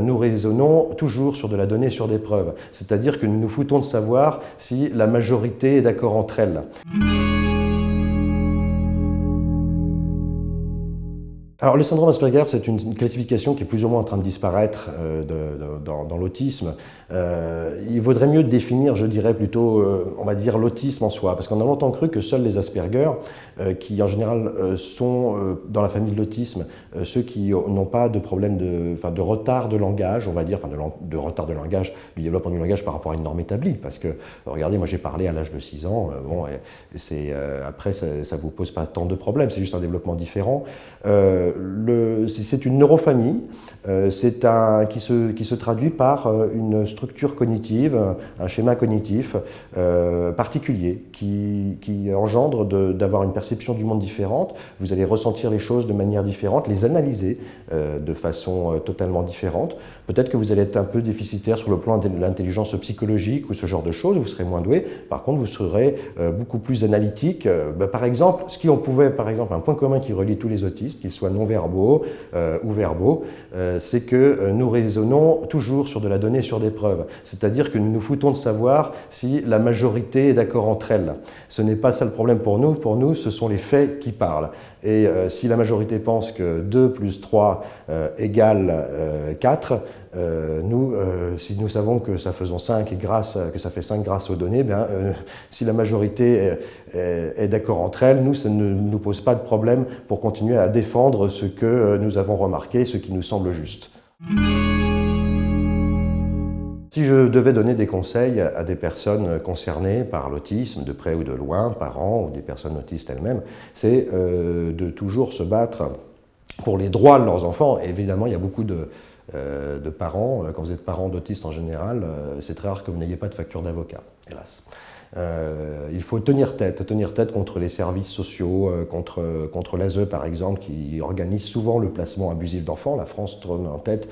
Nous raisonnons toujours sur de la donnée, sur des preuves. C'est-à-dire que nous nous foutons de savoir si la majorité est d'accord entre elles. Alors le syndrome Asperger, c'est une classification qui est plus ou moins en train de disparaître dans l'autisme. Il vaudrait mieux définir, je dirais plutôt, on va dire l'autisme en soi, parce qu'on a longtemps cru que seuls les Asperger, qui en général sont dans la famille de l'autisme, ceux qui n'ont pas de problème de retard de langage, on va dire, de retard de langage, du développement du langage par rapport à une norme établie, parce que, regardez, moi j'ai parlé à l'âge de 6 ans, après ça vous pose pas tant de problèmes, c'est juste un développement différent. C'est une neurofamille qui se traduit par une structure cognitive, un schéma cognitif particulier qui engendre d'avoir une perception du monde différente. Vous allez ressentir les choses de manière différente, les analyser de façon totalement différente. Peut-être que vous allez être un peu déficitaire sur le plan de l'intelligence psychologique ou ce genre de choses, vous serez moins doué. Par contre, vous serez beaucoup plus analytique. Par exemple, un point commun qui relie tous les autistes, qu'ils soient non-verbaux ou verbaux, c'est que nous raisonnons toujours sur de la donnée, sur des preuves. C'est-à-dire que nous nous foutons de savoir si la majorité est d'accord entre elles. Ce n'est pas ça le problème pour nous. Pour nous, ce sont les faits qui parlent. Et si la majorité pense que 2 plus 3 égale 4, si nous savons que ça faisons 5 et que ça fait 5 grâce aux données, si la majorité est d'accord entre elles, ça ne nous pose pas de problème pour continuer à défendre ce que nous avons remarqué, ce qui nous semble juste. Si je devais donner des conseils à des personnes concernées par l'autisme, de près ou de loin, parents ou des personnes autistes elles-mêmes, c'est de toujours se battre pour les droits de leurs enfants. Et évidemment, il y a beaucoup de parents, quand vous êtes parent d'autistes en général, c'est très rare que vous n'ayez pas de facture d'avocat, hélas. Il faut tenir tête contre les services sociaux, contre l'ASE par exemple, qui organise souvent le placement abusif d'enfants. La France trône en tête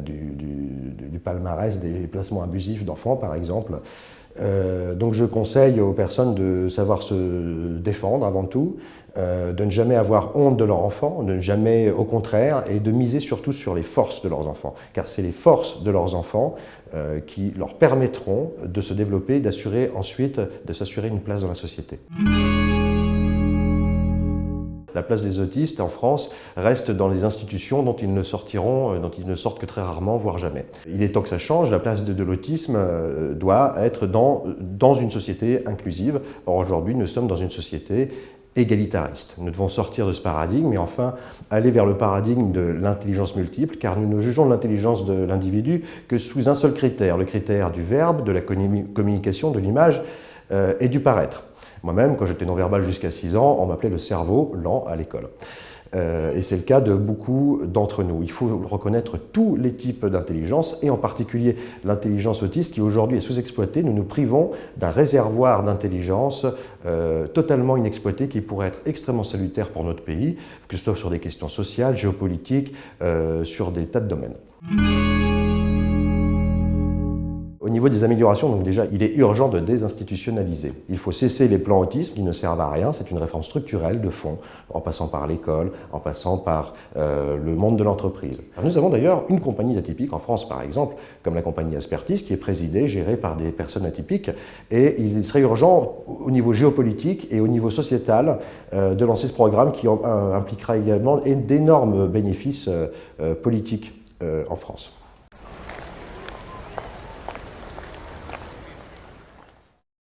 du palmarès des placements abusifs d'enfants par exemple. Donc je conseille aux personnes de savoir se défendre avant tout, de ne jamais avoir honte de leur enfant, de ne jamais au contraire, et de miser surtout sur les forces de leurs enfants. Car c'est les forces de leurs enfants qui leur permettront de se développer, de s'assurer une place dans la société. La place des autistes en France reste dans les institutions dont ils ne sortent que très rarement, voire jamais. Il est temps que ça change, la place de l'autisme doit être dans une société inclusive. Or aujourd'hui, nous sommes dans une société égalitariste. Nous devons sortir de ce paradigme et enfin aller vers le paradigme de l'intelligence multiple, car nous ne jugeons l'intelligence de l'individu que sous un seul critère, le critère du verbe, de la communication, de l'image et du paraître. Moi-même, quand j'étais non-verbal jusqu'à 6 ans, on m'appelait le cerveau lent à l'école. Et c'est le cas de beaucoup d'entre nous. Il faut reconnaître tous les types d'intelligence, et en particulier l'intelligence autiste qui aujourd'hui est sous-exploitée. Nous nous privons d'un réservoir d'intelligence totalement inexploité qui pourrait être extrêmement salutaire pour notre pays, que ce soit sur des questions sociales, géopolitiques, sur des tas de domaines. Au niveau des améliorations, donc déjà, il est urgent de désinstitutionnaliser. Il faut cesser les plans autisme qui ne servent à rien. C'est une réforme structurelle de fond, en passant par l'école, en passant par le monde de l'entreprise. Nous avons d'ailleurs une compagnie d'atypiques en France, par exemple, comme la compagnie Aspertis, qui est présidée, gérée par des personnes atypiques. Et il serait urgent, au niveau géopolitique et au niveau sociétal, de lancer ce programme qui impliquera également d'énormes bénéfices politiques en France.